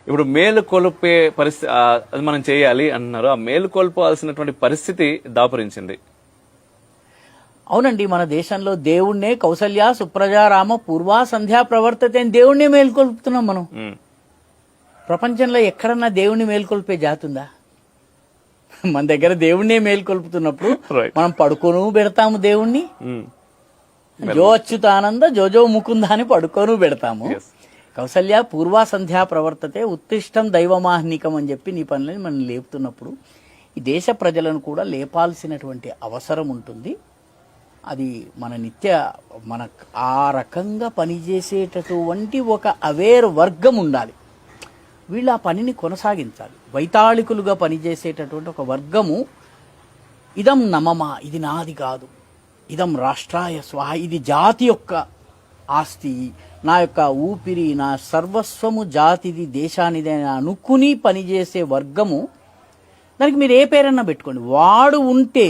ఇప్పుడు మేలు కొలిపే పరిస్థితి అది మనం చేయాలి అంటున్నారు. ఆ మేలు కొల్పాల్సినటువంటి పరిస్థితి దాపురించింది. అవునండి, మన దేశంలో దేవుణ్ణే కౌసల్య సుప్రజారామ పూర్వా సంధ్యా ప్రవర్తతే అని దేవుణ్ణే మేల్కొల్పుతున్నాం మనం. ప్రపంచంలో ఎక్కడన్నా దేవుణ్ణి మేల్కొల్పే జాతి ఉందా? మన దగ్గర దేవుణ్ణే మేల్కొల్పుతున్నప్పుడు మనం పడుకోను పెడతాము దేవుణ్ణి. జో అచ్యుతానంద జోజో ముకుంద అని పడుకోను పెడతాము. కౌసల్య పూర్వా సంధ్యా ప్రవర్తతే ఉత్తిష్టం దైవమాహ్నికం అని చెప్పి నీ పనులని మనం లేపుతున్నప్పుడు ఈ దేశ ప్రజలను కూడా లేపాల్సినటువంటి అవసరం ఉంటుంది. అది మన ఆ రకంగా పనిచేసేటటువంటి ఒక అవేర్ వర్గం ఉండాలి. వీళ్ళు ఆ పనిని కొనసాగించాలి. వైతాళికులుగా పనిచేసేటటువంటి ఒక వర్గము, ఇదం నమమ, ఇది నాది కాదు, ఇదం రాష్ట్రాయ స్వాహ, ఇది జాతి యొక్క ఆస్తి, నా యొక్క ఊపిరి, నా సర్వస్వము జాతిది, దేశానిది అని అనుకుని పనిచేసే వర్గము. దానికి మీరు ఏ పేరన్నా పెట్టుకోండి, వాడు ఉంటే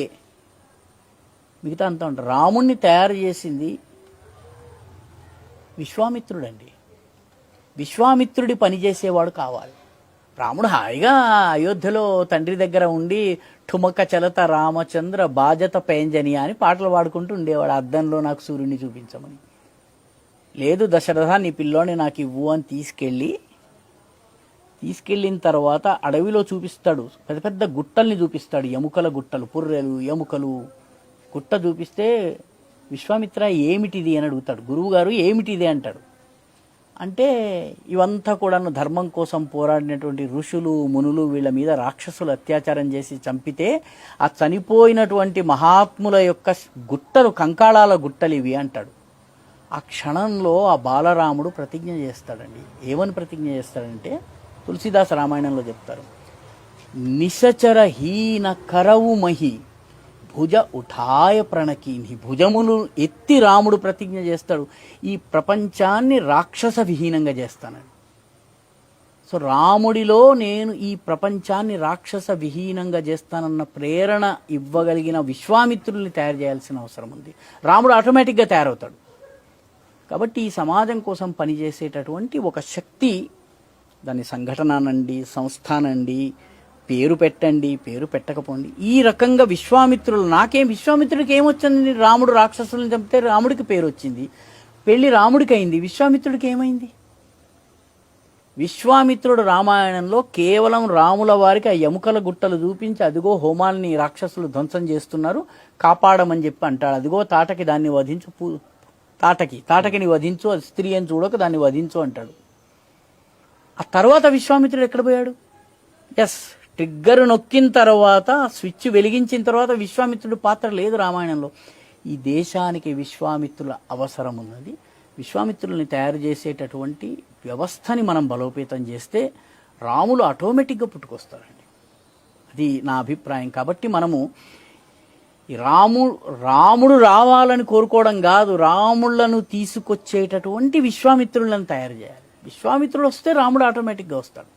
మిగతా అంతా ఉంటారు. రాముణ్ణి తయారు చేసింది విశ్వామిత్రుడండి. విశ్వామిత్రుడి పనిచేసేవాడు కావాలి. రాముడు హాయిగా అయోధ్యలో తండ్రి దగ్గర ఉండి ఠుమక చలత రామచంద్ర బాజత పేంజని అని పాటలు పాడుకుంటూ ఉండేవాడు. అద్దంలో నాకు సూర్యుని చూపించమని. లేదు దశరథ నీ పిల్లోని నాకు ఇవ్వు అని తీసుకెళ్ళిన తర్వాత అడవిలో చూపిస్తాడు. పెద్ద పెద్ద గుట్టల్ని చూపిస్తాడు, ఎముకల గుట్టలు, పుర్రెలు ఎముకలు. గుట్ట చూపిస్తే విశ్వామిత్ర ఏమిటిది అని అడుగుతాడు. గురువుగారు ఏమిటిది అంటాడు. అంటే ఇవంతా కూడా ధర్మం కోసం పోరాడినటువంటి ఋషులు మునులు వీళ్ళ మీద రాక్షసులు అత్యాచారం చేసి చంపితే ఆ చనిపోయినటువంటి మహాత్ముల యొక్క గుట్టలు, కంకాళాల గుట్టలు ఇవి అంటాడు. ఆ క్షణంలో ఆ బాలరాముడు ప్రతిజ్ఞ చేస్తాడండి. ఏమని ప్రతిజ్ఞ చేస్తాడంటే తులసీదాస్ రామాయణంలో చెప్తారు. నిశచర హీన కరవు మహి భుజ ఉఠాయ ప్రణకీని. భుజములు ఎత్తి రాముడు ప్రతిజ్ఞ చేస్తాడు, ఈ ప్రపంచాన్ని రాక్షస విహీనంగా చేస్తానని. సో రాముడిలో నేను ఈ ప్రపంచాన్ని రాక్షస విహీనంగా చేస్తానన్న ప్రేరణ ఇవ్వగలిగిన విశ్వామిత్రుల్ని తయారు చేయాల్సిన అవసరం ఉంది. రాముడు ఆటోమేటిక్గా తయారవుతాడు. కాబట్టి ఈ సమాజం కోసం పనిచేసేటటువంటి ఒక శక్తి, దాని సంఘటననండి, సంస్థానండి, పేరు పెట్టండి, పేరు పెట్టకపోండి, ఈ రకంగా విశ్వామిత్రులు, విశ్వామిత్రుడికి ఏమొచ్చింది? రాముడు రాక్షసులను చంపితే రాముడికి పేరు వచ్చింది, పెళ్లి రాముడికి అయింది, విశ్వామిత్రుడికి ఏమైంది? విశ్వామిత్రుడు రామాయణంలో కేవలం రాముల వారికి ఆ ఎముకల గుట్టలు చూపించి అదిగో హోమాల్ని రాక్షసులు ధ్వంసం చేస్తున్నారు కాపాడమని చెప్పి అంటాడు. అదిగో తాటకి దాన్ని వధించు, తాటకిని వధించు, అది స్త్రీ అని చూడక దాన్ని వధించు అంటాడు. ఆ తర్వాత విశ్వామిత్రుడు ఎక్కడ పోయాడు? ట్రిగ్గర్ నొక్కిన తర్వాత, స్విచ్ వెలిగించిన తర్వాత విశ్వామిత్రుడి పాత్ర లేదు రామాయణంలో. ఈ దేశానికి విశ్వామిత్రుల అవసరం ఉన్నది. విశ్వామిత్రుల్ని తయారు చేసేటటువంటి వ్యవస్థని మనం బలోపేతం చేస్తే రాములు ఆటోమేటిక్గా పుట్టుకొస్తారండి. అది నా అభిప్రాయం. కాబట్టి మనము ఈ రాముడు రావాలని కోరుకోవడం కాదు, రాముళ్లను తీసుకొచ్చేటటువంటి విశ్వామిత్రులను తయారు చేయాలి. విశ్వామిత్రుడు వస్తే రాముడు ఆటోమేటిక్గా వస్తాడు.